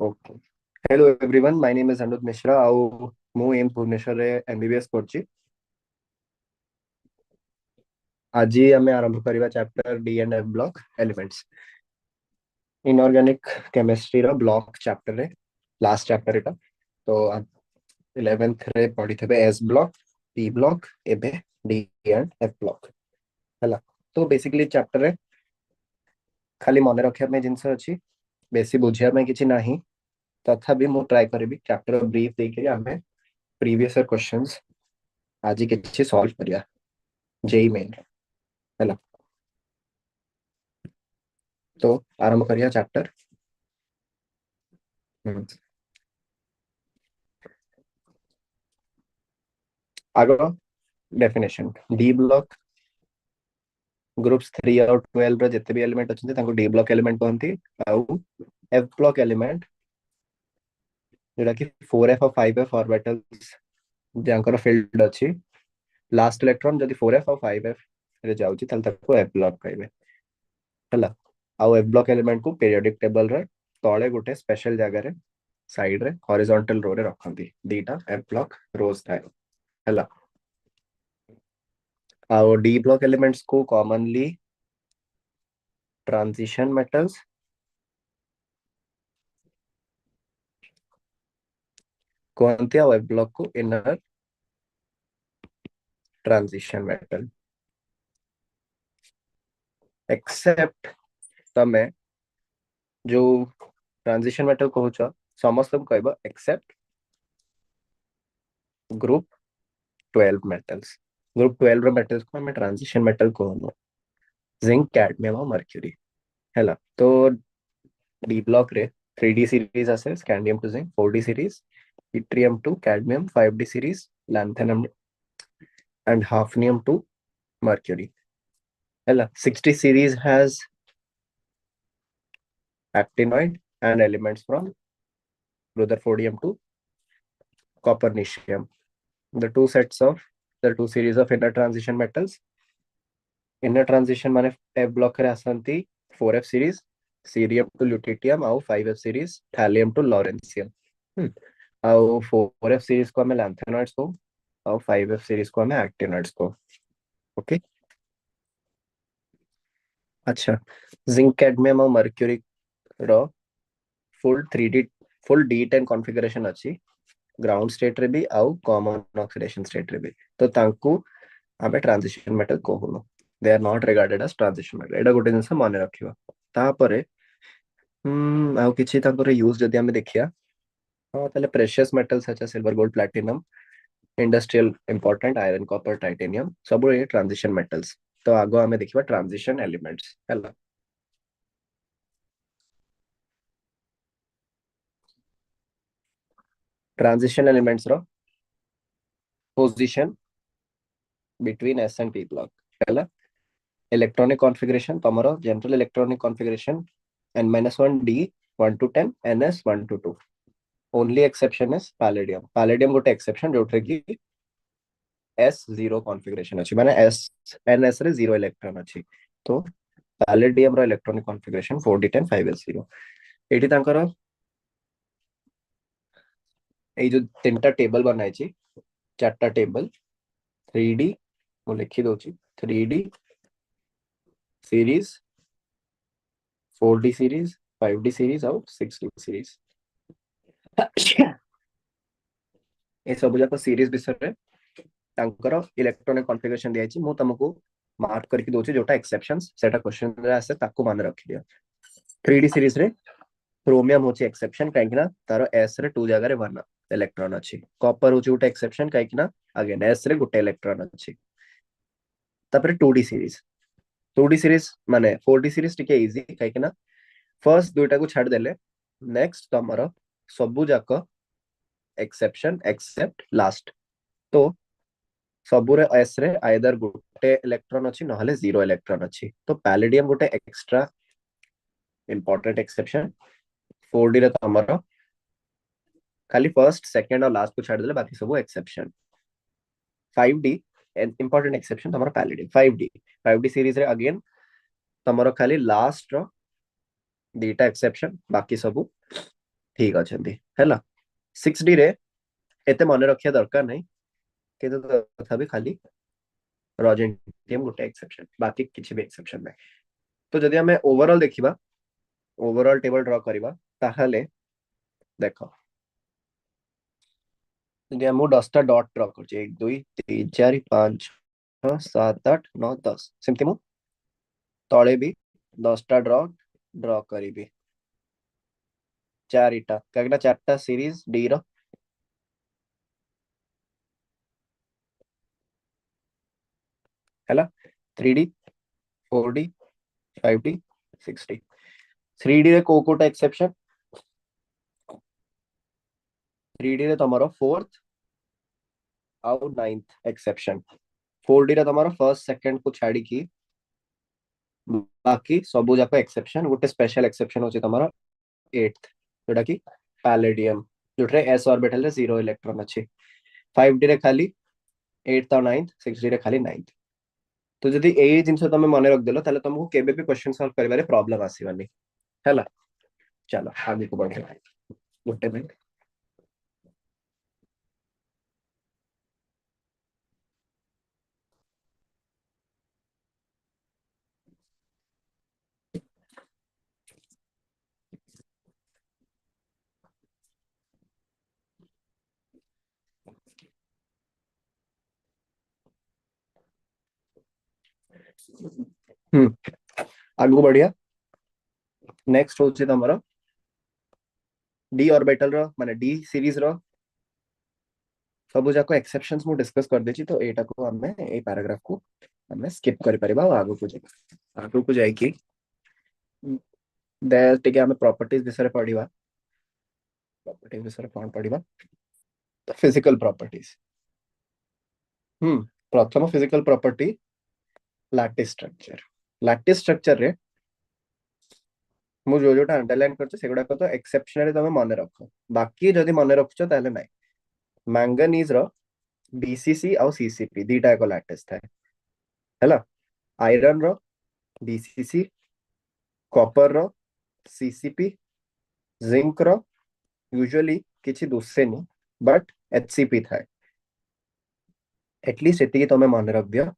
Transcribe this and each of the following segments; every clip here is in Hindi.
Okay. Hello everyone, my name is Anuj Mishra आउ मु एम्स भुवनेश्वर रे एमबीबीएस करछि। आज आमे आरंभ करिवा chapter D and F block elements inorganic chemistry रो ब्लॉक चैप्टर रे लास्ट चैप्टर एटा। तो 11th रे पढ़ी थबे एस ब्लॉक, पी ब्लॉक, एबे डी एंड एफ ब्लॉक हला। तो बेसिकली चैप्टर रे खाली मन रखिया में जिंस अछि, बेसी बुझिया में किछि नाही। तथापि मु ट्राई करबी चैप्टर ब्रीफ देके आमे प्रीवियस ईयर क्वेश्चंस आज किछि सॉल्व करिया जेई मेन है। तो आरंभ करिया चैप्टर। आगो डेफिनेशन डी ब्लॉक ग्रुप्स 3 और 12 रो जते भी एलिमेंट अछि ताको डी ब्लॉक एलिमेंट कहंती। आउ एफ ब्लॉक एलिमेंट जेटा कि 4f और 5f ऑर्बिटल्स जानकर फील्ड अछि, लास्ट इलेक्ट्रॉन जदि 4f और 5f रे जाउची तल ताको एफ ब्लॉक कहबे हला। आउ एफ ब्लॉक एलिमेंट को पीरियोडिक टेबल रे तळे गोटे स्पेशल जगह रे साइड रे हॉरिजॉन्टल रो रे रखंती, दीटा एफ ब्लॉक रोज थाए हला। आउ डी ब्लॉक एलिमेंट्स को कॉमनली ट्रांजिशन मेटल्स कहते हैं, एफ ब्लॉक को इनर ट्रांजिशन मेटल। एक्सेप्ट तमे जो ट्रांजिशन मेटल कहूछ समस्त को कहबो एक्सेप्ट ग्रुप 12 मेटल्स। ग्रुप 12 रो मेटल्स को हमें ट्रांजिशन मेटल कहनो, जिंक, कैडमियम और मर्क्यूरी हैला। तो डी ब्लॉक रे 3D सीरीज आसे scandium to zinc, 4D series yttrium to cadmium, 5D series lanthanum and hafnium to mercury हैला। 60 series has actinoid and elements from rutherfordium to copernicium. The two sets of the two series of inner transition metals. Inner transition माने F block रे आसंती 4f series सीरियम टू ल्यूटिटियम आउ 5f series thallium to lawrencium. आउ 4f series को हमें लैंथेनॉइड्स को आउ 5f series को हमें एक्टिनॉइड्स को। ओके अच्छा, जिंक, कैडमियम और मर्क्यूरी रो full 3D full D10 configuration अछि, ग्राउंड स्टेट रे भी आउ कॉमन ऑक्सीडेशन स्टेट रे भी। तो तांकू आबे ट्रांजिशन मेटल कहूनो, they are not regarded as transition metal. एडा गोटे जिंस माने रखिबा। तापरे आउ किछि तांकर यूज जदि हमें देखिया, हां तले precious metals such as silver, gold, platinum, industrial important iron, copper, titanium सब ये ट्रांजिशन मेटल्स। तो आगो हमें देखिबा ट्रांजिशन एलिमेंट्स हैला। ट्रांजिशन एलिमेंट्स रो position between S and P block हैला। इलेक्ट्रॉनिक कॉन्फ़िगरेशन तमरो general electronic configuration n-1 d 1 to 10 ns 1 to 2। Only exception is palladium. Palladium गोटे एक्सेप्शन जोठरे की s0 कॉन्फ़िगरेशन अछि, माने s ns रे 0 इलेक्ट्रॉन अछि। तो पैलेडियम रो इलेक्ट्रॉनिक कॉन्फ़िगरेशन 4d10 5s0। एठी तांकर ए जो तीनटा टेबल बनाई छी, चारटा टेबल 3D मु लिखि दोची, 3D series, 4D series, 5D series और 6D सीरीज। ए सब जाक सीरीज विषय रे तांकर इलेक्ट्रॉनिक कॉन्फ़िगरेशन दिया छी। मु तुमको मार्क करके दोची, जोटा एक्सेप्शंस सेटा क्वेश्चन रे आसे ताको मान रखि दिया। 3D सीरीज रे क्रोमियम होची एक्सेप्शन, काहे कि ना तारो s रे 2 जगह रे 1 इलेक्ट्रॉन अछि। कॉपर होची गोटे एक्सेप्शन, काहे कि ना अगेन s रे गोटे इलेक्ट्रॉन अछि। तापर 2D सीरीज, 2D सीरीज माने 4D सीरीज टिके इजी, काहे कि ना फर्स्ट दुइटा को छाड़ देले नेक्स्ट तमरो सबु जाक एक्सेप्शन एक्सेप्ट लास्ट। तो सबुरे एस रे आइदर गोटे इलेक्ट्रॉन अछि नहले 0 इलेक्ट्रॉन अछि। तो पैलेडियम गोटे एक्स्ट्रा इंपोर्टेंट एक्सेप्शन। 4D रे तमरो खाली फर्स्ट सेकंड और लास्ट को छाड़ देले बाकी सब एक्सेप्शन। 5D इंपोर्टेंट एक्सेप्शन तमरो पैलेडियम। 5D सीरीज रे अगेन तमरो खाली लास्ट रो दीटा एक्सेप्शन, बाकी सब ठीक अछंती हैला 6D रे एते मन रखिया दरकार नहीं किंतु तथापि खाली रॉजेंटियम गोटे एक्सेप्शन बाकी किछि भी एक्सेप्शन नहीं तो जदि हमें ओवरऑल देखिबा ओवरऑल टेबल ड्रॉ करिबा ताहले देखो जदि हम 10टा डॉट ड्रॉ करछि 1 2 3 4 5 6 7 8 9 10 सेमति मु तळे भी 10टा ड्रॉ करिबी चारिटा काकना चारटा सीरीज डी रो हैला 3D 4D 5D 6D 3D रे कोटा एक्सेप्शन 3D रे तमरो फोर्थ आउ नाइन्थ एक्सेप्शन 4D रे तमरो फर्स्ट सेकंड को छाड़ी की बाकी सबु जाको एक्सेप्शन गोटे स्पेशल एक्सेप्शन होची तमरो 8th जोटा की पैलेडियम जोटरे s ऑर्बिटल रे 0 इलेक्ट्रॉन अछि 5D रे खाली 8th और 9th 6D रे खाली 9th तो जदि एई जिंस तमे मने रख देलो ताले तुमको केबे भी क्वेश्चन सॉल्व करिबारे प्रॉब्लम आसीबानी हैला चलो आगे को बढ़े गोटे मिनट आगे को बढ़िया नेक्स्ट होची तमरो डी ऑर्बिटल रो माने डी सीरीज रो सब जाको एक्सेप्शंस मु डिस्कस कर देची तो एटा को हमें ए पैराग्राफ को हमें स्किप कर परिबा आगो को जाई की दे टिके हमें प्रॉपर्टीज विषय पढ़िबा प्रॉपर्टीज विषय कोन पढ़िबा तो फिजिकल प्रॉपर्टीज प्रथम फिजिकल प्रॉपर्टी लैटिस स्ट्रक्चर रे मु जो जोटा अंडरलाइन करछ सेगुडा को तो एक्सेप्शनली तमे माने रखो बाकी जदी माने रखछ ताले नै मैंगनीज रो बीसीसी और सीसीपी दीटा को लैटिस थाए हैला आयरन रो बीसीसी कॉपर रो सीसीपी जिंक रो यूजुअली किछि दुसरे नहीं बट एचसीपी थाए एटलीस्ट एतिकी तमे माने रख दियो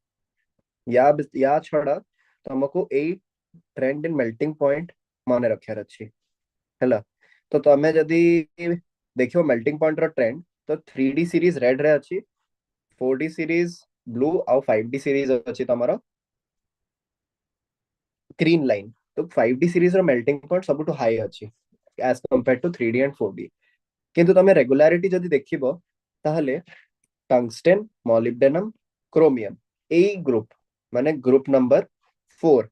या छड़ा तुमको ए ट्रेंड इन मेल्टिंग पॉइंट माने रखियार अछि हैला तो तमे जदी देखियो मेल्टिंग पॉइंट रो ट्रेंड तो 3D सीरीज रेड रे अछि 4D सीरीज ब्लू और 5D सीरीज अछि तमरो ग्रीन लाइन तो 5D सीरीज रो मेल्टिंग पॉइंट सबटु हाई अछि as compare to 3D and 4D किंतु तमे रेगुलारिटी जदी देखिबो ताहले टंगस्टेन मॉलिब्डेनम क्रोमियम ए ग्रुप माने ग्रुप नंबर 4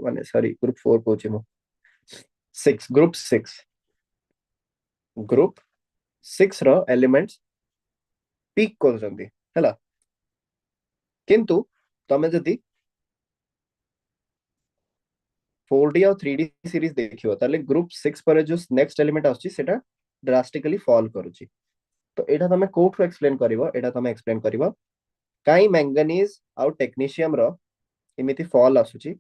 माने सॉरी ग्रुप 4 कोचे मु 6 ग्रुप 6 रो एलिमेंट्स पीक करजंदी हैला किंतु तमे जदी 4D और 3D सीरीज देखियो ताले ग्रुप 6 पर जो नेक्स्ट एलिमेंट आछी सेटा ड्रास्टिकली फॉल करूची तो एटा तमे कोठो एक्सप्लेन करिवो एटा तमे एक्सप्लेन करिवो काई मैंगनीज और टेक्नीशियम रो इमिति फॉल आसुची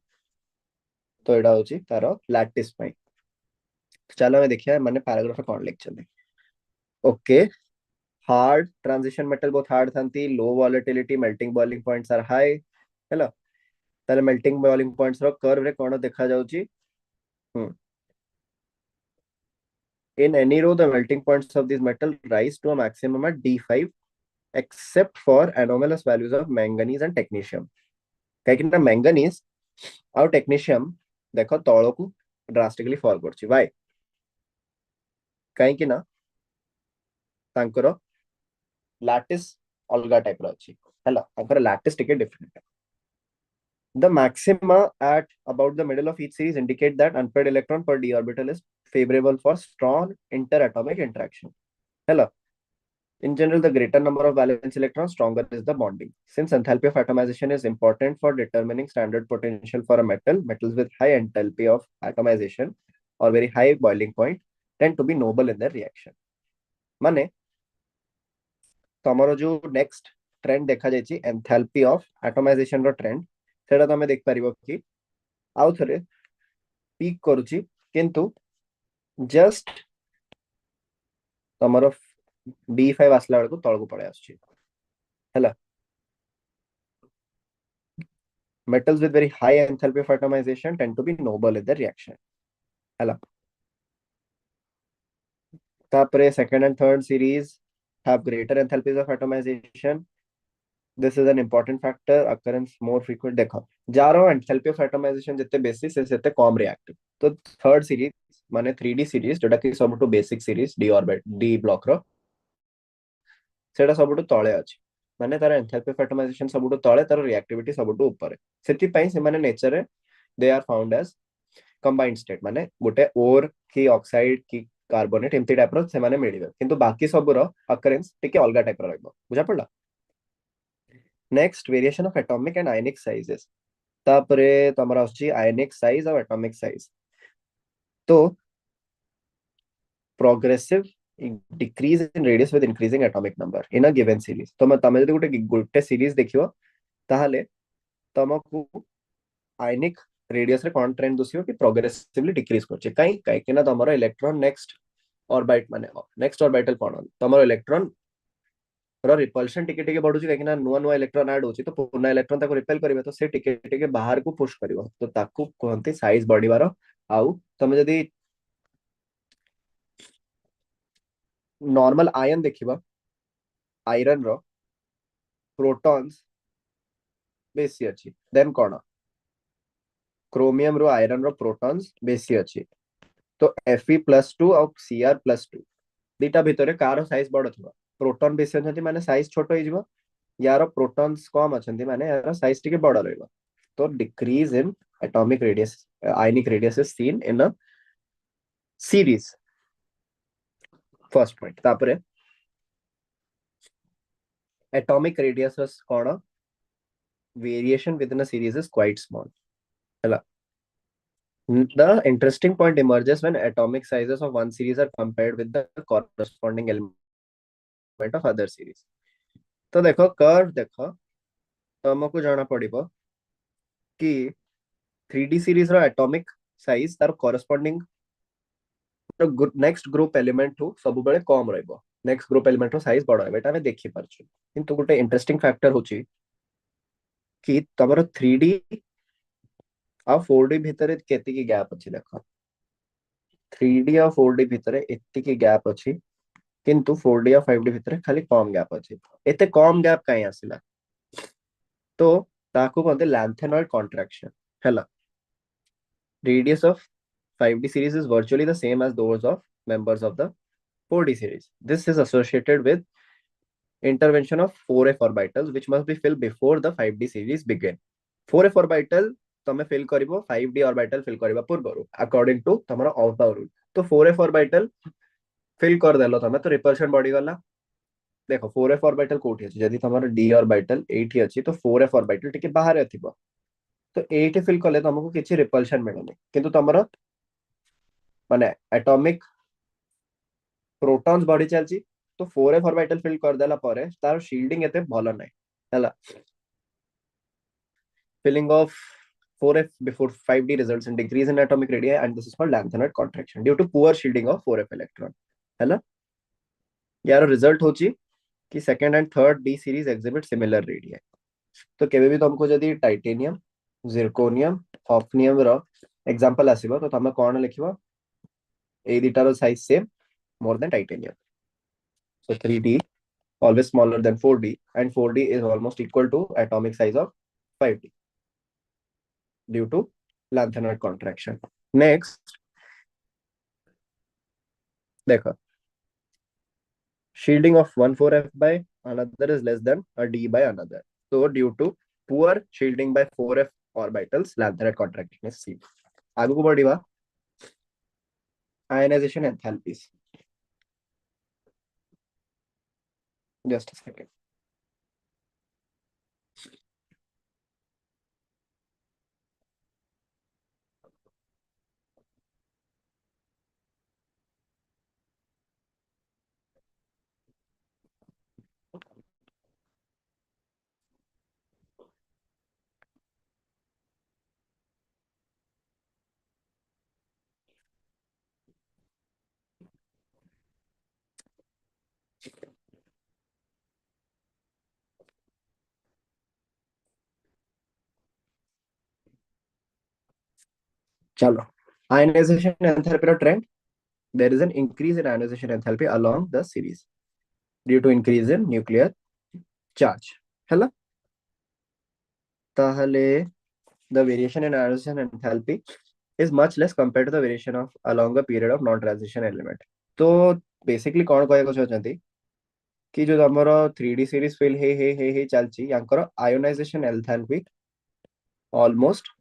तो एटा होची तारो लैटिस पाई चलो मैं देखिया माने पैराग्राफ कोन लिखछन ओके हार्ड ट्रांजिशन मेटल बहुत हार्ड थांती low volatility melting boiling points are high हैला ताले मेल्टिंग बॉइलिंग पॉइंट्स रो कर्व रे कोन देखा जाउची in any row the melting points of this metal rise to a maximum at D5 except for anomalous values of manganese and technetium कहीं ना manganese और technetium देखो तौलों को drastically fall करची why कहीं ना तांकरो lattice अलगा टाइप रो अछि हैला तांकर lattice टिके different the maxima at about the middle of each series indicate that unpaired electron per d orbital is favorable for strong interatomic interaction हैला in general, the greater number of valence electrons, stronger is the bonding. Since enthalpy of atomization is important for determining standard potential for a metal, metals with high enthalpy of atomization or very high boiling point tend to be noble in their reaction. माने तमरो जो नेक्स्ट ट्रेंड देखा जायछि एंथैल्पी ऑफ एटमाइजेशन रो ट्रेंड सेटा तमे देख परिबो कि आउ थरे पीक करूछि किंतु जस्ट ତମର B5 ଆସିଲା ବେଳକୁ ତଳକୁ ପଳେଇ ଆସୁଛି ହେଲା। Metals with very high enthalpy of atomization tend to be noble in the reaction ହେଲା। ତାପରେ second and third series have greater enthalpies of atomization. This is an important factor, occurrence more frequent। देखो जार एंथैल्पी ऑफ एटमाइजेशन जिते बेसी से सेते कम रिएक्टिव। तो थर्ड सीरीज माने 3D सीरीज जोटा कि सबटु basic series D orbit D block रो सेटा सबटु तळे अछि। माने तार एंथैल्पी ऑफ एटमाइजेशन सबटु तळे तार रिएक्टिविटी सबटु ऊपर। सेति पई से माने नेचर रे they are found as combined state माने गोटे ओर की ऑक्साइड की कार्बोनेट एमती टाइप रो से माने मिलिबे किंतु बाकी सब रो अकरेंस टिके अलगा टाइप रो रहबो बुझा पड़ला। Next variation of atomic and ionic sizes तापरे तमरा आछि आयनिक साइज और एटॉमिक साइज। तो progressive decrease in radius with increasing atomic number in a given series. तो तमे जदि गोटे सीरीज देखियो ताहले तमको आयनिक रेडियस रे कोन ट्रेंड दुसियो कि प्रोग्रेसिवली डिक्रीज करछे काई काई कि ना तमरो इलेक्ट्रॉन नेक्स्ट ऑर्बिट माने नेक्स्ट ऑर्बिटल कोन तमरो इलेक्ट्रॉन रो रिपल्शन टिके टिके बढ़ुची काई कि ना नुवा नुवा इलेक्ट्रॉन ऐड होची तो पुना इलेक्ट्रॉन ताको रिपेल करिवे तो से टिके टिके बाहर को पुश करिवो तो ताको कहंती साइज बढ़िबार। आउ तमे जदि नॉर्मल आयन देखिबा आयरन रो प्रोटॉन्स बेसी अछि देन कोन क्रोमियम रो आयरन रो प्रोटॉन्स बेसी अछि। तो Fe+2 और Cr+2 दीटा भितरे कार साइज बड़ थिबा प्रोटॉन बेसी अछंती माने साइज छोटो हो जिवो यार प्रोटॉन्स कम अछंती माने यार साइज टिके बड़ रहइबो। तो decrease in atomic radius ionic radius is seen in a series first point. तापरे एटॉमिक रेडियस कोन variation with in a series is quite small हैला। The interesting point emerges when atomic sizes of one series are compared with the corresponding element of other series। तो देखो कर्व देखो तुमको जाना पड़िबो कि 3D सीरीज रो एटॉमिक साइज तार corresponding नेक्स्ट ग्रुप एलिमेंट टू सब बेले कम रहइबो नेक्स्ट ग्रुप एलिमेंट रो साइज बड़ रहइबो एटा हम देखि परछु। किंतु गोटे इंटरेस्टिंग फैक्टर होची कि तमरो 3D आ 4D भितरे केति की गैप अछि देखो 3D आ 4D भितरे एति की गैप अछि किंतु 4D या 5D भितरे खाली कम गैप अछि। एते कम गैप काई आसिला तो ताको कहते लैंथेनॉइड कॉन्ट्रैक्शन हैला। Radius of 5D series is virtually the same as those of members of the 4D series। This is associated with intervention of 4f orbitals which must be filled before the 5D series begin। 4f orbital तमे फिल करिवो 5D orbital फिल करिवा पूर्वरु अकॉर्डिंग टू तमरो ऑफ द रूल। तो 4f orbital फिल कर देलो तमे तो रिपल्शन बढ़ी गला। देखो 4f ऑर्बिटल कोठी अछि जदि तमरो d ऑर्बिटल 80 अछि तो 4f ऑर्बिटल टिके बाहर थिबो तो 80 फिल कले तुमको किछि रिपल्शन मिलनी किंतु तमरो माने एटॉमिक प्रोटॉन्स बढ़ी चलची तो 4f ऑर्बिटल फिल कर देला परे तार शील्डिंग एते भलो नै हैला। filling of 4f before 5D results in decrease in atomic radii and this is called lanthanide contraction due to poor shielding of 4f electron हैला। यार रिजल्ट होची कि second and third D series exhibit similar radius. तो केबे भी तुमको जदि टाइटेनियम जिरकोनियम हॉफनियम रो एग्जांपल आसीबो तो तमे कोन लिखिबो ए दीटा रो size same more than titanium. So 3D always smaller than 4D and 4D is almost equal to atomic size of 5D due to lanthanide contraction। Next देखो shielding of one 4f by another is less than a d by another। So due to poor shielding by 4f orbitals lanthanide contraction is seen। आगे को बढ़िबा ionization enthalpies। Just a second। चलो, ionization enthalpy trend, there is an increase in ionization enthalpy along the series due to increase in nuclear charge ହେଲା। ତାହେଲେ the variation in ionization enthalpy is much less compared to the variation of along a period of non transition element। तो बेसिकली कौन कहବାକୁ ଚାହୁଛନ୍ତି कि जो ଆମର 3D series fill ହେଇ ଚାଲିଛି ୟାଙ୍କର ଆୟୋନାଇଜେସନ ଏନ୍ଥାଲ୍ପି ऑलमोस्ट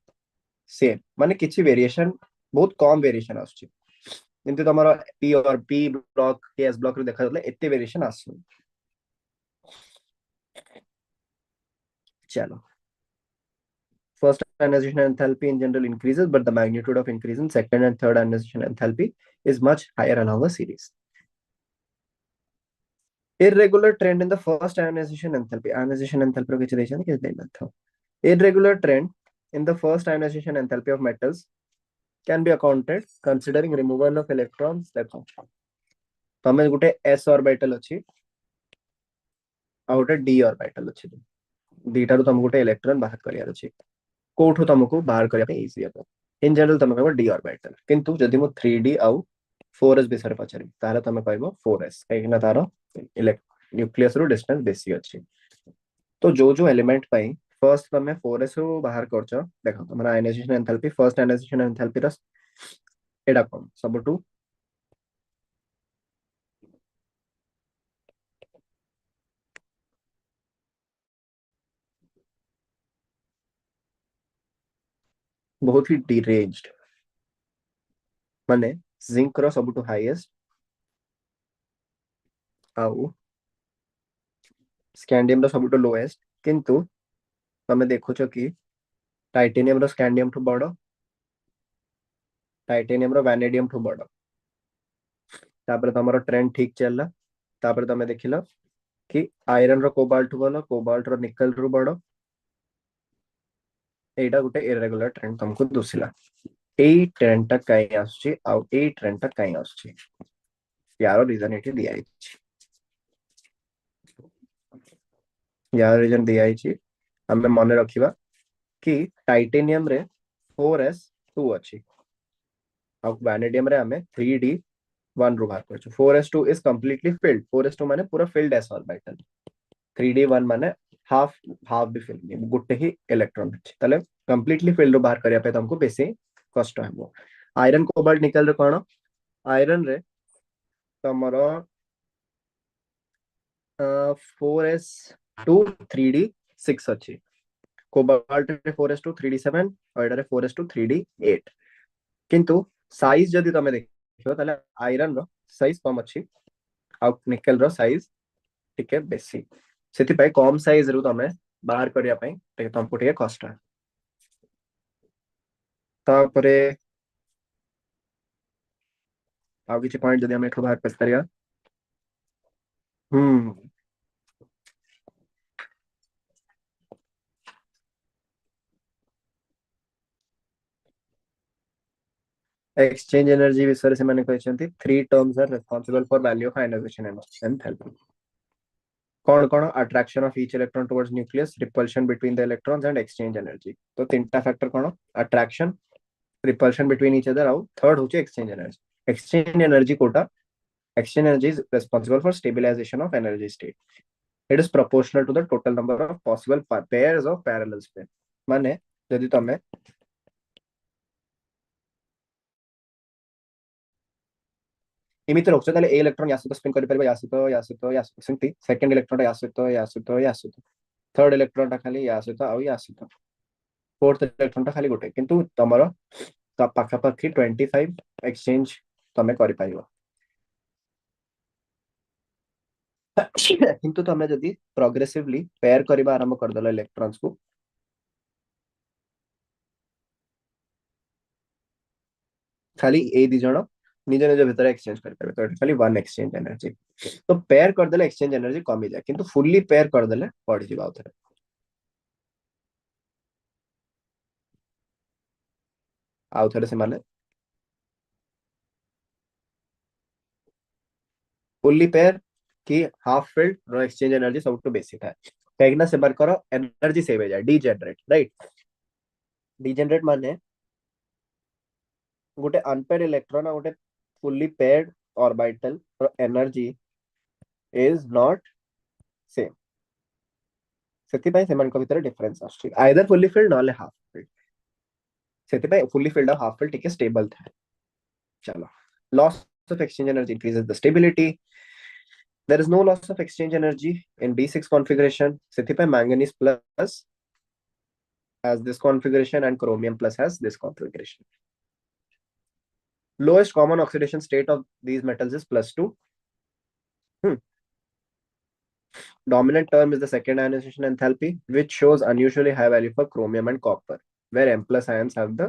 सेम, माने किछि वेरिएशन बहुत कम वेरिएशन आସୁଛି, ଯେମିତି ତମର पी और पी ब्लॉक के एस ब्लॉक रे देखा जातले एते वेरिएशन आसु। चलो, first ionization enthalpy in general increases, but the magnitude of increase in second and third ionization enthalpy is much higher along a series। Irregular trend in the first ionization enthalpy रो किछि देछन कि देनथो। Irregular trend in the first ionization enthalpy of metals can be accounted considering removal of electrons। देखो तमे गुटे s ऑर्बिटल अछि आ गुटे d ऑर्बिटल अछि, दीटा रो तम गुटे इलेक्ट्रॉन बाहर करियार अछि, कोठो तुमको बाहर करिया पे इजी है। इन जनरल तुम कहबो d ऑर्बिटल, किंतु जदि मो 3d आउ 4s विषय पचारि तारे तुम कहबो 4s, काहेकि तारो न्यूक्लियस रो डिस्टेंस बेसी अछि। तो जो एलिमेंट पाई फर्स्ट तुम 4s रो बाहर करछ, देखो तुमरा ionization enthalpy first ionization enthalpy रो एडा कोन सबटू बहुत ही डिरेंज्ड, माने जिंक रो सबटू हाईएस्ट आउ स्कैंडियम रो सबटू लोएस्ट, किंतु तमे देखुछ कि टाइटेनियम रो स्कैंडियम ठू बड़, टाइटेनियम रो वैनेडियम ठू बड़। तापर तमरो ट्रेंड ठीक चलला, तापर तमे देखिलो कि आयरन रो कोबाल्ट ठू बड़, कोबाल्ट रो निकल रो बड़। एटा गुटे इरेगुलर ट्रेंड तुमको दुसिला। एई ट्रेंड टा काई आछी आ एई ट्रेंड टा काई आछी, यारो रीजन एठी दिया आइछि। यारो रीजन दिया आइछि, हमें मन रखिबा कि टाइटेनियम रे 4s2 अछि आ वैनेडियम रे हमें 3d1 रो बाहर करछु। 4s2 is completely filled, 4s2 माने पूरा फिल्ड एस ऑर्बिटल, 3d1 माने हाफ हाफ भी फिल्ड नहीं, गुटे ही इलेक्ट्रॉन अछि। तले कंप्लीटली फिल्ड रो बाहर करिया पे तुमको बेसी कष्ट हेबो। आयरन कोबाल्ट निकल रे कोन, आयरन रे तमरो 4s2 3d6 अछि, कोबाल्ट रे 4s2 3d7 और एटा रे 4s2 3d8। किंतु साइज जदि तमे देखियो तले आयरन रो साइज कम अछि आ निकल रो साइज टिके बेसी, सेति पय कम साइज रु तमे बाहर करिया पय टिके तुमको टिके कष्ट है। तापरे आ किछि पॉइंट जदि हम एठो बाहर कर करिया। हम्म एक्सचेंज एनर्जी विषय से माने कहछंती three terms are responsible for value of ionization enthalpy. कौन कौन, attraction of each electron towards nucleus, repulsion between the electrons and exchange energy. तो तीनटा फैक्टर कौन, attraction, repulsion between each other आउ थर्ड होचे एक्सचेंज एनर्जी। एक्सचेंज एनर्जी कोटा, exchange energy is responsible for stabilization of energy state। It is proportional to the total number of possible pairs of parallel spin। माने यदि तमे इमिति रखछ ताले ए इलेक्ट्रॉन या सहित स्पिन करि परबे, या सहित सेंती सेकंड इलेक्ट्रॉन या सहित थर्ड इलेक्ट्रॉन ता खाली या सहित फोर्थ इलेक्ट्रॉन ता खाली गोटे, किंतु तमरो ता पाखा पाखी 25 एक्सचेंज तमे करि पाइबो। किंतु तमे जदि प्रोग्रेसिवली पेयर करबा आरंभ कर दलो इलेक्ट्रॉन्स को, खाली ए दी जण निज निज भीतर एक्सचेंज कर परबे, तो एटा खाली वन एक्सचेंज एनर्जी। तो पेयर कर देले एक्सचेंज एनर्जी कमी जाय, किंतु फुल्ली पेयर कर देले बढ़ जिबा उथरे। आ उथरे से माने फुल्ली पेयर की हाफ फील्ड रो एक्सचेंज एनर्जी सबटू बेसी थाए, काहेकि ना से बार करो एनर्जी सेव हो जाय, डीजेनरेट राइट। डीजेनरेट माने गोटे अनपेड इलेक्ट्रॉन गोटे fully paid orbital energy is not same ସେଥିପାଇଁ ସେମାନଙ୍କ ଭିତରେ ଡିଫରେନ୍ସ ଆସୁଛି ଆଇଦର ଫୁଲି ଫିଲ୍ଡ ନହେଲେ ହାଫ ଫିଲ୍ଡ ସେଥିପାଇଁ ଫୁଲି ଫିଲ୍ଡ ଆଉ ହାଫ ଫିଲ୍ଡ ଟିକେ ଷ୍ଟେବଲ ଥାଏ चलो loss of exchange energy increases the stability there is no loss of exchange energy in D6 configuration ସେଥିପାଇଁ manganese plus has this configuration and chromium plus has this configuration lowest common oxidation state of these metals is +2 dominant term is the second ionization enthalpy which shows unusually high value for chromium and copper where M plus ions have the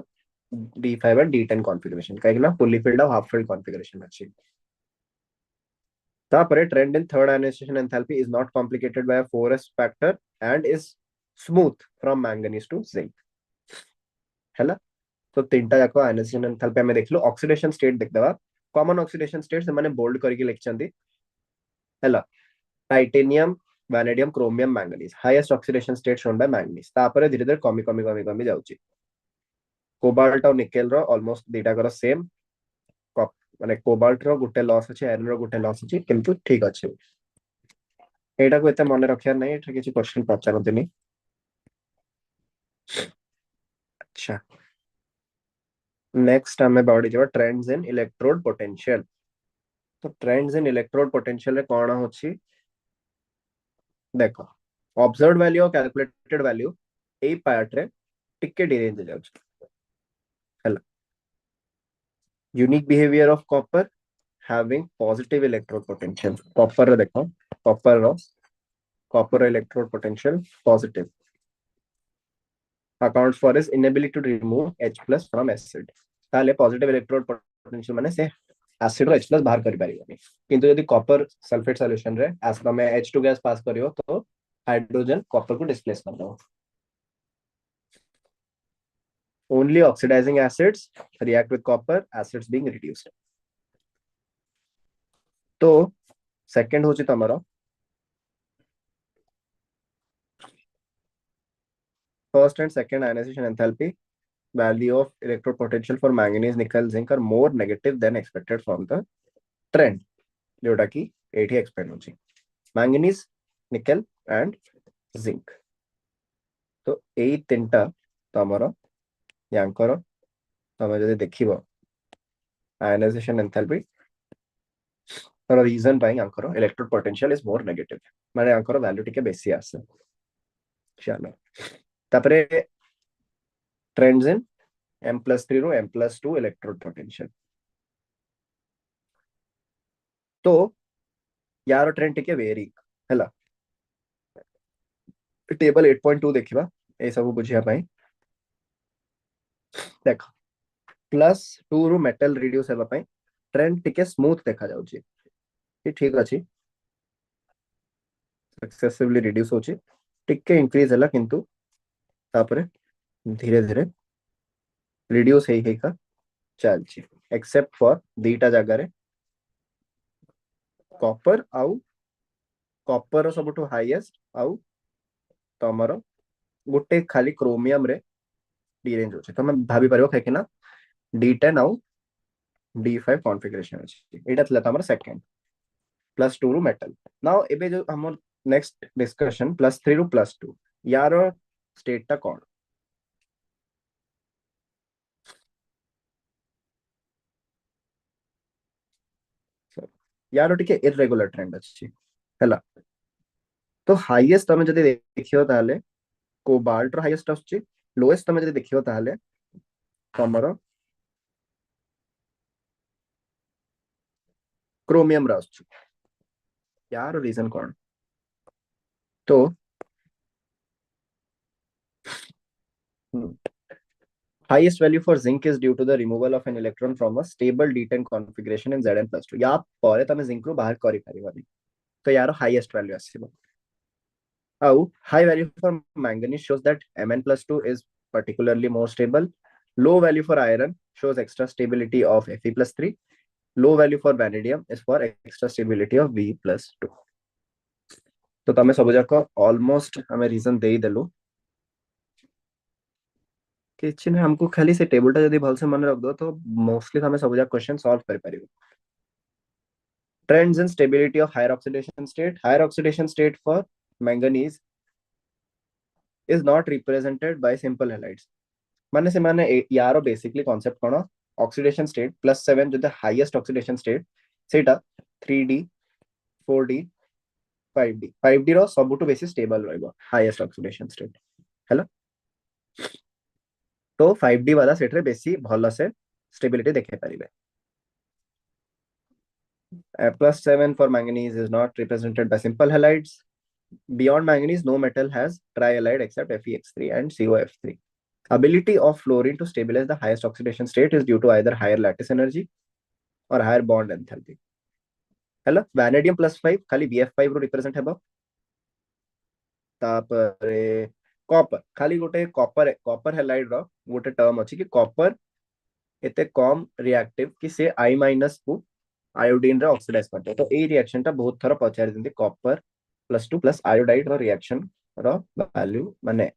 D5 and D10 configuration କାହିଁକି ନା fully filled ଆଉ half filled configuration ଅଛି तापरे trend in third ionization enthalpy is not complicated by a 4s factor and is smooth from manganese to zinc हैला तो तीनटा जाको ionization enthalpy हमें देखलो oxidation state देखदवा common oxidation state से माने bold करके लिखचंदी हैला titanium vanadium chromium manganese highest oxidation state shown by manganese तापरे धीरे धीरे कमी जाउची कोबाल्ट और निकेल रो ऑलमोस्ट दीटा कर सेम माने कोबाल्ट रो गुटे लॉस अछि आयरन रो गुटे लॉस अछि किंतु ठीक अछि एटा को एते मन रखिया नै एटा किछि क्वेश्चन पचारंतनी अच्छा नेक्स्ट हमें बॉडी जो ट्रेंड्स इन इलेक्ट्रोड पोटेंशियल तो ट्रेंड्स इन इलेक्ट्रोड पोटेंशियल रे कोन होछि देखो ऑब्जर्व्ड वैल्यू और कैलकुलेटेड वैल्यू ए पार्ट रे टिके डिरेंज जाउछ हला unique behaviour of copper having positive electrode potential copper रे देखो copper electrode potential positive accounts for his inability to remove H plus from acid ताले पॉजिटिव इलेक्ट्रोड पोटेंशियल माने से एसिड रो H plus बाहर करि परिबनी किंतु यदि कॉपर सल्फेट सॉल्यूशन रे एस में H2 गैस पास करियो तो हाइड्रोजन कॉपर को डिस्प्लेस कर दो only oxidizing acids react with copper acids being reduced तो सेकंड होची तमरो first and second ionization enthalpy value of electrode potential for manganese nickel zinc are more negative than expected from the trend जोटा कि एठी एक्सपेक्ट होची manganese nickel and zinc तो एई तीनटा तमरो यांकर तमे जदि देखिबो आयनाइजेशन एंथैल्पी तर रीजन पाई यांकर electrode potential is more negative माने यांकर वैल्यू टिके बेसी आसे चलो तापरे ट्रेंड्स इन M+3 रो M+2 इलेक्ट्रोड पोटेंशियल तो यार ट्रेंड टिके वेरी हैला टेबल 8.2 देखिबा ए सब बुझिया पाई देख +2 रो मेटल रिड्यूस हेबा पाई ट्रेंड टिके स्मूथ देखा जाउची ठीक अछि सक्सेसफुली रिड्यूस होची टिके इंक्रीज हला किंतु तापरे धीरे धीरे रिड्यूस हेई का चलची एक्सेप्ट फॉर दीटा जगह रे कॉपर आउ कॉपर रो सबटु हाईएस्ट आउ तमरो गुटे खाली क्रोमियम रे डी रेंज होचे तमे भाबी परियो काहे कि ना D10 आउ D5 कॉन्फ़िगरेशन अछि एटा थला तमरो सेकंड +2 रो मेटल नाउ एबे जो हमर नेक्स्ट डिस्कशन +3 रो +2 यार स्टेट टा कोन यार टिके इरेगुलर ट्रेंड अछि हला तो हाईएस्ट तमे जदि देखियो ताले कोबाल्ट रो हाईएस्ट अछि लोएस्ट तमे जदि देखियो ताले तमरो क्रोमियम रो अछि यार रीजन कोन तो highest value for zinc is due to the removal of an electron from a stable D10 configuration in Zn+2 या ପରେ तमे जिंक रो बाहर करि परिबनी तो यार हाईएस्ट वैल्यू आसीबो आउ high value for manganese shows that Mn+2 is particularly more stable low value for iron shows extra stability of Fe+3 low value for vanadium is for extra stability of V+2 तो तमे सब जाक ऑलमोस्ट हमें रीजन देई देलु किछि ना हमको खाली से टेबल टा जदी भलसे मन रख दो तो मोस्टली हमें सब जा क्वेश्चन सॉल्व कर परिबो. Trends and stability of higher oxidation state. Higher oxidation state for manganese is not represented by simple halides. माने से माने यारो बेसिकली कांसेप्ट कोन ऑक्सीडेशन स्टेट +7 जो द हाईएस्ट ऑक्सीडेशन स्टेट सेटा 3D 4D 5D 5D रो सबुटु बेसी स्टेबल रहइबो हाईएस्ट ऑक्सीडेशन स्टेट हैला. तो 5D वाला सेट रे बेसी भलो से स्टेबिलिटी देखे परिबे. +7 for manganese is not represented by simple halides. Beyond manganese, no metal has trihalide except FeX3 and COF3. Ability of fluorine to stabilize the highest oxidation state is due to either higher lattice energy or higher bond enthalpy. Hello, vanadium +5 खाली BF5 रो रिप्रेजेंट हेबो. तापरे कॉपर खाली गोटे कॉपर हैलाइड रो गोटे टर्म अछि कि कॉपर एते कम रिएक्टिव कि से I- को आयोडीन रे ऑक्सीडाइज करते. तो ए रिएक्शन टा बहुत थरा पचारि दिंती कॉपर +2 प्लस आयोडाइड रो रिएक्शन रो वैल्यू माने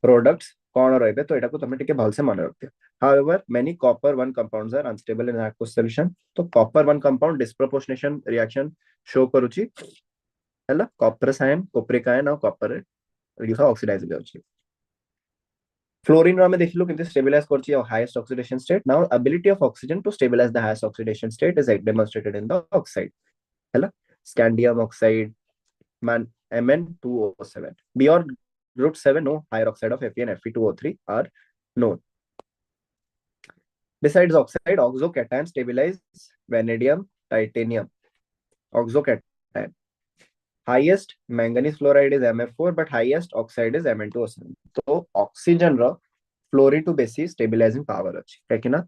प्रोडक्ट्स कौन रहिबे तो एटा को तमे टिके भलसे मन रखियो. However, many copper 1 compounds are unstable in aqueous solution. तो copper 1 compound disproportionation reaction show करूची हैला कॉपर आयन कोप्रिक आयन और कॉपर रिड्यूस ऑक्सीडाइज हो जाउची. फ्लोरीन रो हमें देखिलो किंतु स्टेबलाइज करची highest oxidation state. Now ability of oxygen to stabilize the highest oxidation state is demonstrated in the oxide हैला. Scandium oxide man Mn2O7 beyond root 7 no higher oxide of Fe and Fe2O3 are known. Besides oxide, oxocation stabilize vanadium, titanium. Oxocation. Highest manganese fluoride is Mf4, but highest oxide is Mn2O7. So oxygen रा fluorine to बेसी stabilizing power अच्छी. है कि ना?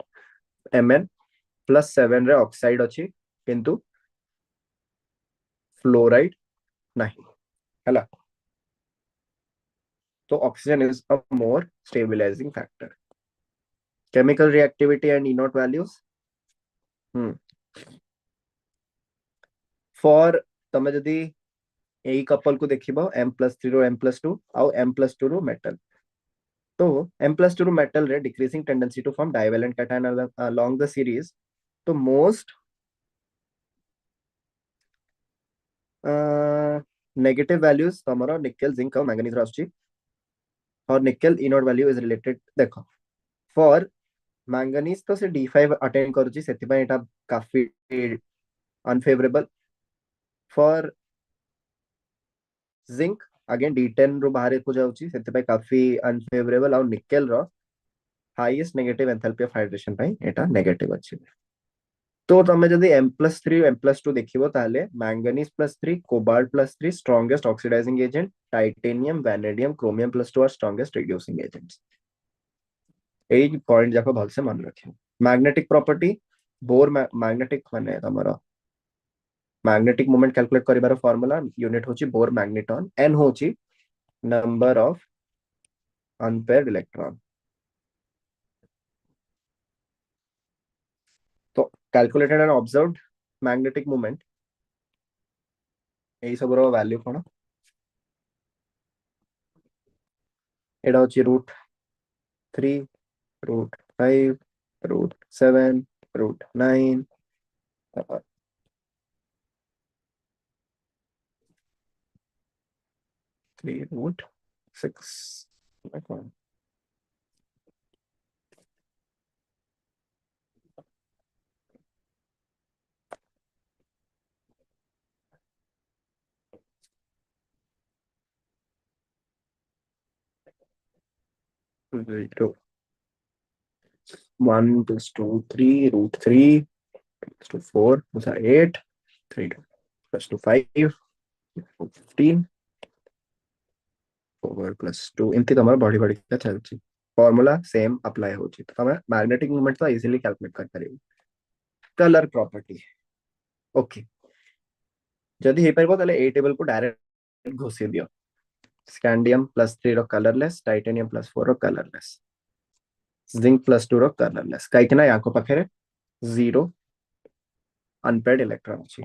Mn+7 रे oxide अच्छी, किंतु fluoride नहीं. है. So oxygen is a more stabilizing factor. Chemical reactivity and E0 values. Hmm. For तमे जदी एई कपल को देखिबो M+3 रो M+2 आउ M+2 रो मेटल. तो M+2 रो मेटल रे decreasing tendency to form divalent cation along the series. तो मोस्ट नेगेटिव वैल्यूज तमरो निकेल जिंक और मैंगनीज आछी. और nickel E0 value is related देखो फॉर मैंगनीज तो से D5 अटेन करूची सेति पय एटा काफी unfavourable. For zinc again D10 रो बाहर को जाउची सेति पय काफी अनफेवरेबल. और निकेल रो highest negative enthalpy of hydration पय एटा नेगेटिव अछि. तो तमे जदी M+3 M+2 देखिबो ताले manganese +3 cobalt +3 strongest oxidizing agent. Titanium vanadium chromium +2 are strongest reducing agents. एई पॉइंट जाको भल से मन रखियो. मैग्नेटिक प्रॉपर्टी बोर मैग्नेटिक माने तमरो मैग्नेटिक मोमेंट कैलकुलेट करिबार फार्मूला यूनिट होची बोर मैग्नेटॉन. n होची नंबर ऑफ अनपेयर्ड इलेक्ट्रॉन. तो calculated and observed magnetic moment एई सब रो वैल्यू कोन एडा होची √3 √5 √7 √9 3 √6 0 1 +2 3 √3 +2 4 8 3 +2 5 15 4 +2 एमती तमरा बढ़ी बढ़ी का चलची. फार्मूला सेम अप्लाई होची. तो तमे मैग्नेटिक मोमेंट तो इजीली कैलकुलेट कर परिबो. कलर प्रॉपर्टी ओके जदी हे परबो तले ए टेबल को डायरेक्ट घोसी दियो. स्कैंडियम +3 रो कलरलेस टाइटेनियम +4 रो कलरलेस जिंक +2 रो कलरलेस काई ना याको पाखरे 0 अनपेयर्ड इलेक्ट्रॉन अछि.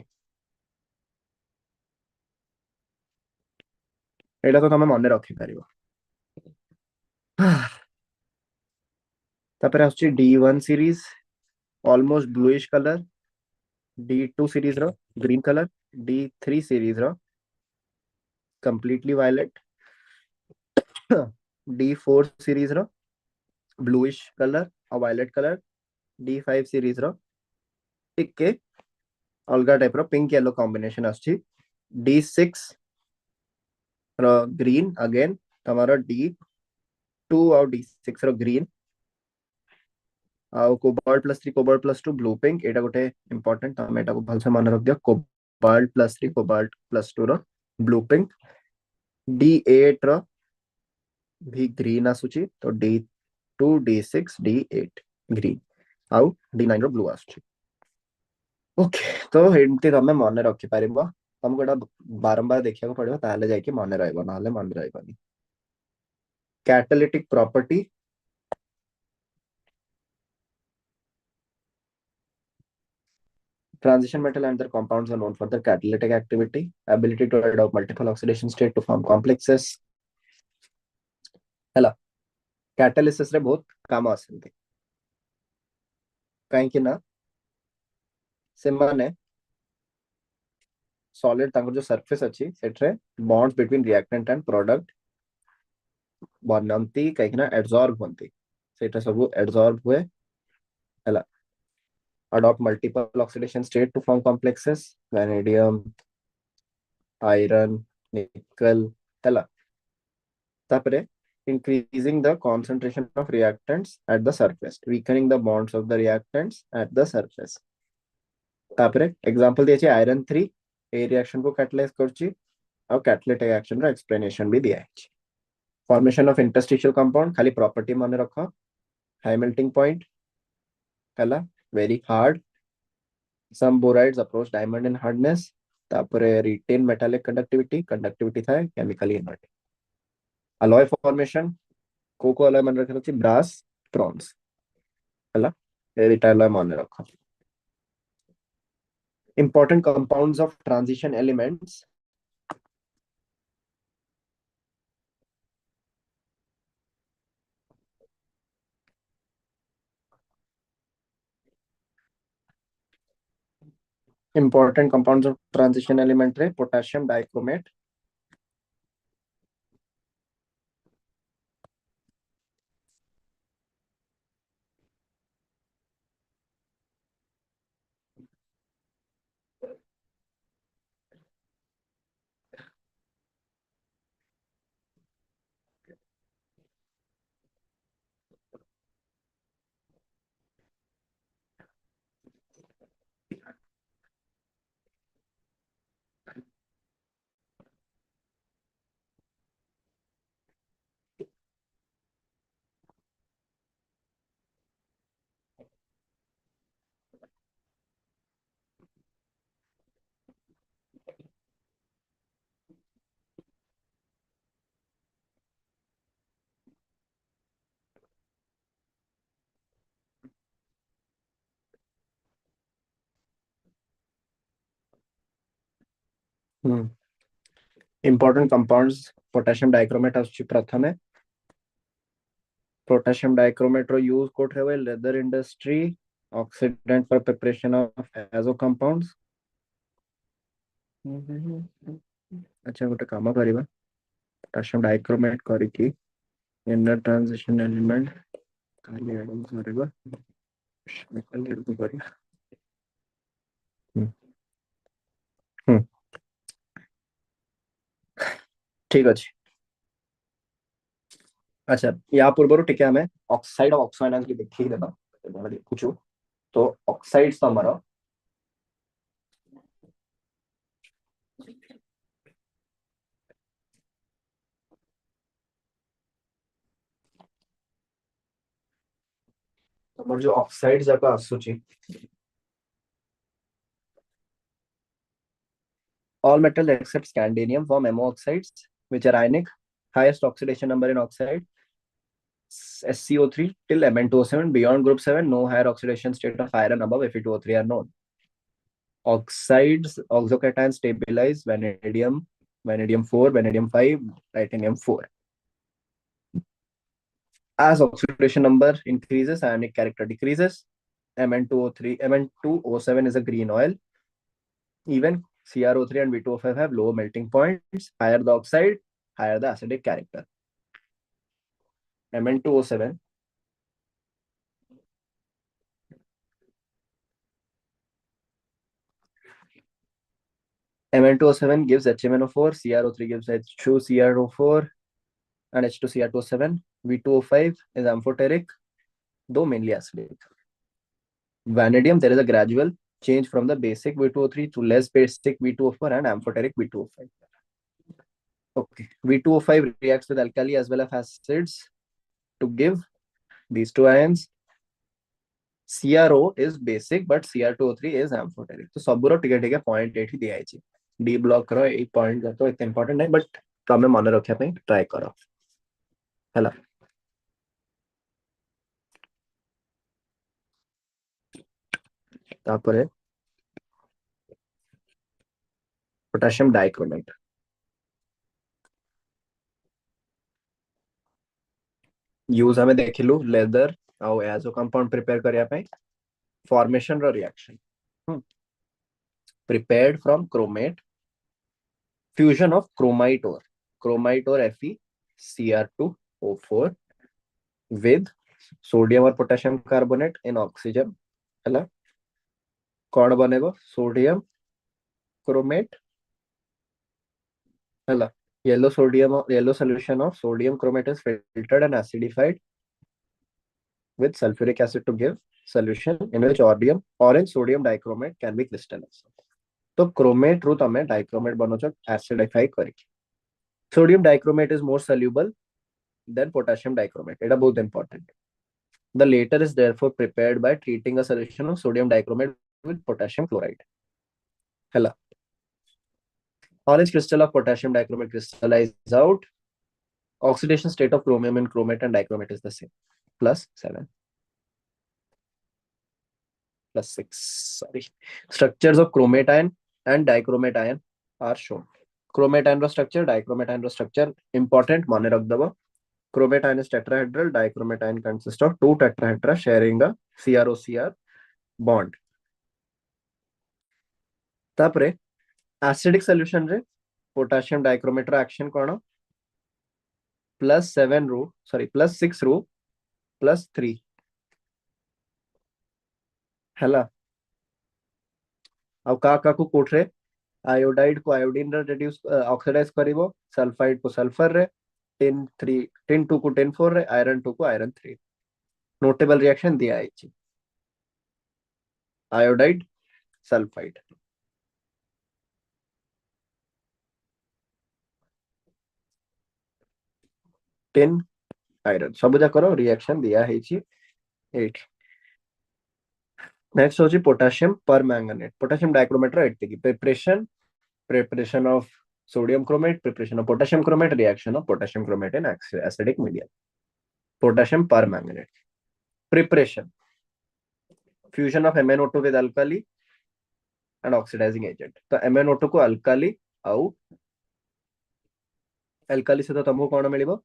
एटा तो तमे मने रखि परिबो. तापर आछी D1 series almost bluish colour, D2 series रो ग्रीन कलर, D3 सीरीज रो कंप्लीटली वायलेट, D4 सीरीज रो ब्लूइश कलर और वायलेट कलर, D5 सीरीज रो टिके अलगा टाइप रो पिंक येलो कॉम्बिनेशन आछी, D6 रो ग्रीन अगेन तमारो D2 और D6 रो ग्रीन ଆଉ କୋବାल्ट+3 କୋବାल्ट+2 ବ୍ଲୁ ପିଙ୍କ ଏଇଟା ଗୋଟେ ଇମ୍ପୋର୍ଟାଣ୍ଟ ତମେ ଏଟାକୁ ଭଲସେ ମନେ ରଖିଦିଅ କୋବାल्ट+3 କୋବାल्ट+2 ର ବ୍ଲୁ ପିଙ୍କ D8 ର भी ग्रीन आସୁଛି ତ D2 D6 D8 ग्रीन ଆଉ D9 ର ବ୍ଲୁ ଆସୁଛି ओके तो ଏମିତି ତମେ ମନେ ରଖିପାରିବ ତମକୁ ଏଟା ବାରମ୍ବାର ଦେଖିବାକୁ ପଡିବ ତାହେଲେ ଯାଇକି ମନେ ରହିବ ନହେଲେ ମନେ ରହିବନି catalytic property transition metal and their compounds are known for their catalytic activity, ability to adopt multiple oxidation state to form complexes ହେଲା catalysis ରେ ବହୁତ କାମ ଆସନ୍ତି କାହିଁକି ନା ସେମାନେ solid ତାଙ୍କର ଯୋଉ surface ଅଛି ସେଠାରେ bonds between reactant and product ବନାନ୍ତି କାହିଁକି ନା adsorb ହୁଅନ୍ତି ସେଇଟା ସବୁ adsorb ହୁଏ ହେଲା adopt multiple oxidation state to form complexes vanadium iron nickel ହେଲା ତାପରେ increasing the concentration of reactants at the surface weakening the bonds of the reactants at the surface तापरे एग्जांपल दिया आयरन 3 ए रिएक्शन को कैटलाइज करछि और कैटालिटिक एक्शन रो एक्सप्लेनेशन भी दिया है फॉर्मेशन ऑफ इंटरस्टिशियल कंपाउंड खाली प्रॉपर्टी मन रखो हाई मेल्टिंग पॉइंट हला very hard some borides approach diamond in hardness तापरे रिटेन मेटालिक कंडक्टिविटी था केमिकली इनर्ट अलॉय फॉर्मेशन को अलॉय मन रखो छी ब्रास ब्रॉन्ज हला एटा अलॉय मन रखो important compounds of transition elements important compounds of transition element रे potassium dichromate important compounds potassium dichromate आछी प्रथमे potassium dichromate रो यूज कोठ रे leather industry oxidant for preparation of azo compounds अच्छा गोटे काम करबा पोटासियम डाइक्रोमेट करके इनर ट्रांजिशन एलिमेंट खाली एडम करबा खाली एडम करबा ठीक अछि अच्छा या पूर्व टिके हमें ऑक्साइड ऑफ ऑक्सो आयन की देखि देबा देखुछु तो ऑक्साइड्स हमर हमर जो ऑक्साइड जाका आसुची all metal except scandium form MO oxides which are ionic highest oxidation number in oxide SCO3 till Mn2O7 beyond group 7 no higher oxidation state of iron above Fe2O3 are known oxides oxocations stabilize vanadium 4 vanadium 5 titanium 4 As oxidation number increases, ionic character decreases. Mn2O7 is a green oil. Even CrO3 and V2O5 have lower melting points. Higher the oxide, higher the acidic character. Mn2O7 Mn2O7 gives HMnO4, CrO3 gives H2CrO4 and H2Cr2O7. V2O5 is amphoteric, though mainly acidic. Vanadium, there is a gradual change from the basic V2O3 to less basic V2O4 and amphoteric V2O5. Okay, V2O5 reacts with alkali as well as acids to give these two ions. CrO is basic, but Cr2O3 is amphoteric. तो सबुरो टिके टिके पॉइंट एठी दिया है डी ब्लॉक करो ए पॉइंट तो इतना इंपोर्टेंट नहीं बट तमे मन रखिया पे ट्राई करो हैला तापरे पोटेशियम डाइक्रोमेट यूज हमें देखिलु लेदर आउ एजो कंपाउंड प्रिपेयर करिया पे फॉर्मेशन रो reaction prepared from chromate fusion of chromite or FeCr2O4 with sodium और potassium carbonate in oxygen है कौन बनेगा सोडियम क्रोमेट है yellow solution of sodium chromate is filtered and acidified with sulfuric acid to give solution in which orange sodium dichromate can be crystallized. तो क्रोमेट रू तमे डाइक्रोमेट बनो छ एसिडिफाई करके sodium dichromate is more soluble than potassium dichromate एटा बहुत important the later is therefore prepared by treating a solution of sodium dichromate with potassium chloride hella orange crystal of potassium dichromate crystallizes out oxidation state of chromium in chromate and dichromate is the same +7 +6 sorry structures of chromate ion and dichromate ion are shown chromate ion structure dichromate ion structure important mane rakh dabo chromate ion is tetrahedral dichromate ion consists of two tetrahedra sharing a CrO-Cr bond तापरे acidic solution रे potassium dichromate रो action कोन +7 रू sorry +6 रू +3 हैला अब का को कोठरे आयोडाइड को आयोडीन रे रिड्यूस ऑक्सीडाइज करिवो सल्फाइड को सल्फर रे tin 2 को tin 4 रे iron 2 को iron 3 नोटेबल रिएक्शन दिया है आयोडाइड सल्फाइड tin iron सब जा करो रिएक्शन दिया है 8 नेक्स्ट होची पोटेशियम परमैंगनेट पोटेशियम डाइक्रोमेट 8 की preparation of sodium chromate preparation of potassium chromate reaction of potassium chromate in acidic medium potassium permanganate preparation fusion of MnO2 with alkali and oxidizing agent तो MnO2 को alkali आउ alkali से तो तुमको कौन मिलिबो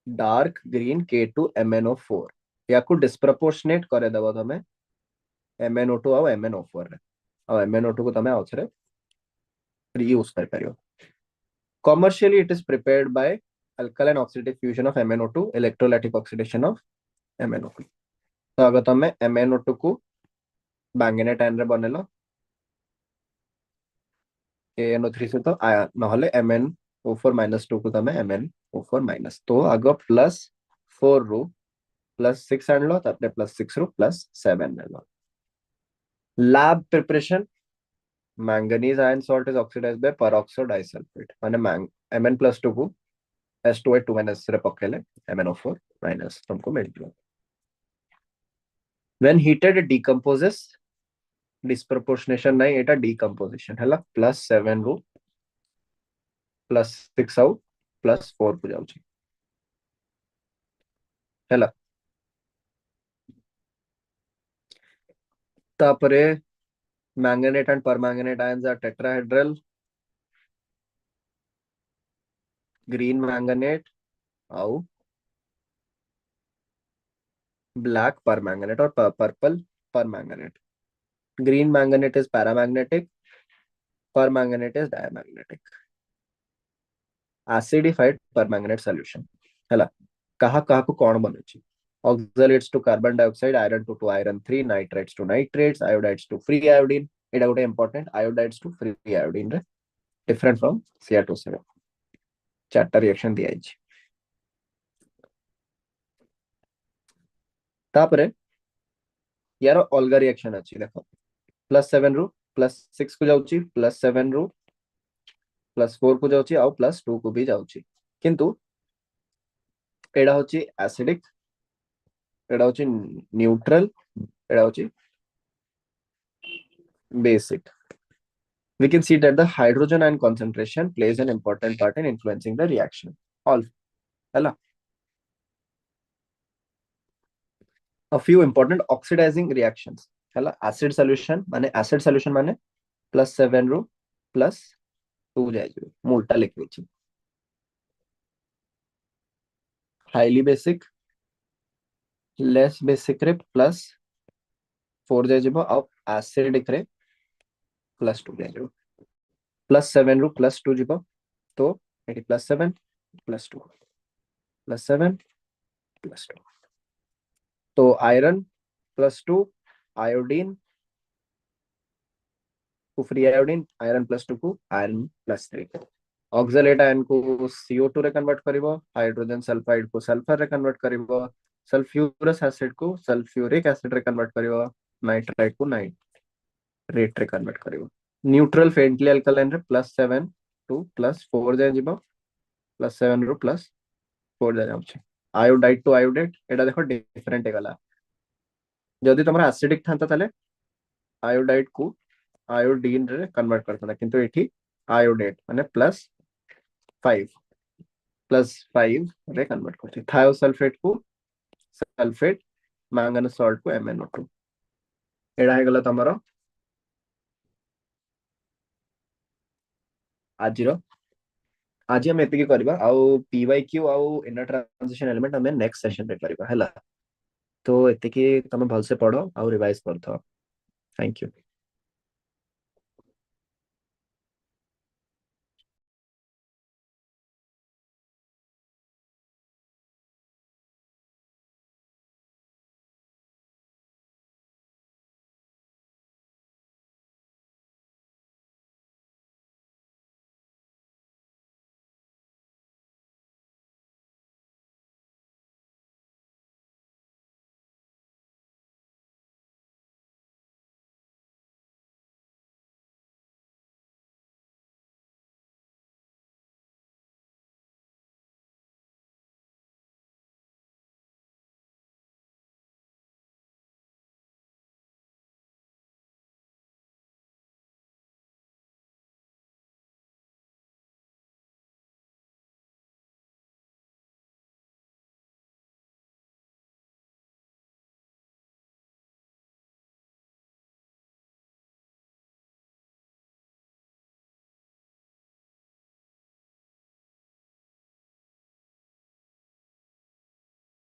डार्क ग्रीन K2MnO4 या को डिस्प्रोपोर्शनेट करे दबो तमे MnO2 आउ MnO4 रे और MnO2 को तमे आउथरे reuse कर परियो commercially it is prepared by alkaline oxidative fusion of MnO2 electrolytic oxidation of MnO2 तो अगर तमे MnO2 को मैंगनेट आयन रे बनेलो ANO3 से तो नहले MnO4-2 को तमे MnO4- तो आगो +4 रू +6 आणलो तापरे +6 रू +7 आणलो lab preparation manganese iron salt is oxidized by peroxide disulfide माने Mn+2 को S2H2- रे पकेले MnO4- तुमको मिल गया when heated it decomposes disproportionation नहीं एटा decomposition हैला +7 रू +6 आउ +4 को जाउची हैला तापरे manganate and permanganate ions are tetrahedral green manganate आउ black permanganate or purple permanganate. Green manganate is paramagnetic, permanganate is diamagnetic. Acidified permanganate solution ହେଲା କାହାକୁ କଣ ବନୁଛି oxalates to carbon dioxide, iron to iron 3, nitrates to nitrates, iodides to free iodine. ଏଟା ଗୋଟେ important, iodides to free iodine ରେ different from Cr2 ଚାରଟା ରିଆକ୍ସନ ଦିଆଯାଇଛି। ତାପରେ यार अलगा रिएक्शन अच्छी देखो +7 रु +6 को जाउची +7 रु +4 को जाउची आउ +2 को भी जाउची किंतु एडा होची एसिडिक एडा होची न्यूट्रल एडा होची basic. We can see that the hydrogen ion concentration plays an important part in influencing the reaction. All hela a few important oxidizing reactions hela acid solution माने +7 रु +2 जाइयो मोल्टा लिख देछि highly basic less basic रे +4 जाइबो आ acidic रे +2 जाइबो +7 रु +2 जीवो तो एटी +7 +2 +7 +2 तो आयरन +2 आयोडीन को फ्री आयोडीन आयरन +2 को आयरन +3 ऑक्सलेट आयन को CO2 रे कन्वर्ट करिवो हाइड्रोजन सल्फाइड को सल्फर रे कन्वर्ट करिवो सल्फ्यूरस एसिड को सल्फ्यूरिक एसिड रे कन्वर्ट करिवो नाइट्राइट को नाइट्रेट रे कन्वर्ट करिवो न्यूट्रल फेंटली अल्कलाइन रे +7 टू +4 जाय जिवो +7 रु +4 जाय जाउछ आयोडाइड टू आयोडेट एटा देखो डिफरेंट हे गला जदि तमरा एसिडिक थांता ताले आयोडाइड को आयोडीन रे कन्वर्ट करता किंतु एठी आयोडेट माने +5 रे कन्वर्ट करछि थायोसल्फेट को सल्फेट मैंगनीज सॉल्ट को MnO2 एडा हे गला तमरो आजिरो आज हम एतिकी करबा आउ PYQ आउ इनर ट्रांजिशन एलिमेंट हमें नेक्स्ट सेशन रे करबा हैला तो एतिकी तमे भल से पढ़ो आउ रिवाइज करथो थैंक यू।